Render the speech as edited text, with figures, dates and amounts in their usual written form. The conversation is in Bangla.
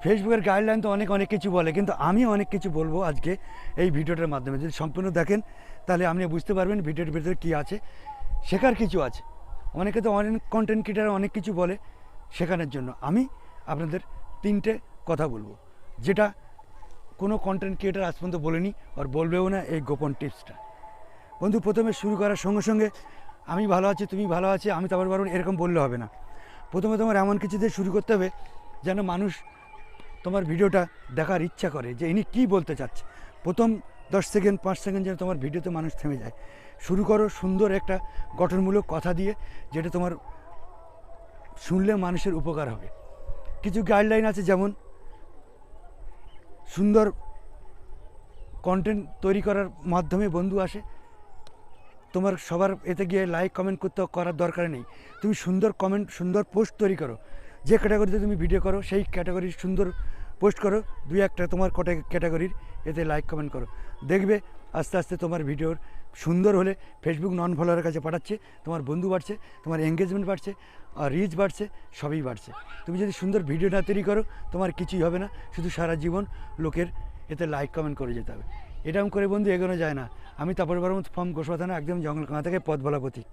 ফেসবুকের গাইডলাইন তো অনেক কিছু বলে, কিন্তু আমি অনেক কিছু বলবো আজকে এই ভিডিওটার মাধ্যমে। যদি সম্পূর্ণ দেখেন তাহলে আপনি বুঝতে পারবেন ভিডিওর ভিতরে কী আছে, শেখার কিছু আছে। অনেকে তো অনেক কন্টেন্ট ক্রিয়েটার অনেক কিছু বলে শেখানোর জন্য। আমি আপনাদের তিনটে কথা বলবো, যেটা কোনো কন্টেন্ট ক্রিয়েটার আজ পর্যন্ত বলেনি আর বলবেও না, এই গোপন টিপসটা। বন্ধু, প্রথমে শুরু করার সঙ্গে সঙ্গে আমি ভালো আছি, তুমি ভালো আছি, আমি তারপর পারবো এরকম বললে হবে না। প্রথমে তোমার এমন কিছু দিয়ে শুরু করতে হবে যেন মানুষ তোমার ভিডিওটা দেখার ইচ্ছা করে যে ইনি কী বলতে চাচ্ছে। প্রথম 10 সেকেন্ড 5 সেকেন্ড যেন তোমার ভিডিওতে মানুষ থেমে যায়। শুরু করো সুন্দর একটা গঠনমূলক কথা দিয়ে, যেটা তোমার শুনলে মানুষের উপকার হবে। কিছু গাইডলাইন আছে, যেমন সুন্দর কন্টেন্ট তৈরি করার মাধ্যমে বন্ধু আসে। তোমার সবার এতে গিয়ে লাইক কমেন্ট করতে করার দরকার নেই। তুমি সুন্দর কমেন্ট, সুন্দর পোস্ট তৈরি করো। যে ক্যাটাগরিতে তুমি ভিডিও করো সেই ক্যাটাগরির সুন্দর পোস্ট করো, দুই একটা তোমার ক্যাটাগরির, এতে লাইক কমেন্ট করো। দেখবে আস্তে আস্তে তোমার ভিডিওর সুন্দর হলে ফেসবুক নন ফলোয়ারের কাছে পাঠাচ্ছে, তোমার বন্ধু বাড়ছে, তোমার এঙ্গেজমেন্ট বাড়ছে, আর রিচ বাড়ছে, সবই বাড়ছে। তুমি যদি সুন্দর ভিডিও না তৈরি করো তোমার কিছুই হবে না, শুধু সারা জীবন লোকের এতে লাইক কমেন্ট করে যেতে হবে। এরকম করে বন্ধু এগোনো যায় না। আমি তারপরে বরং ফর্ম গোসবা থানা, একদম জঙ্গল কাঁথা থেকে পথ বলা প্রতীক।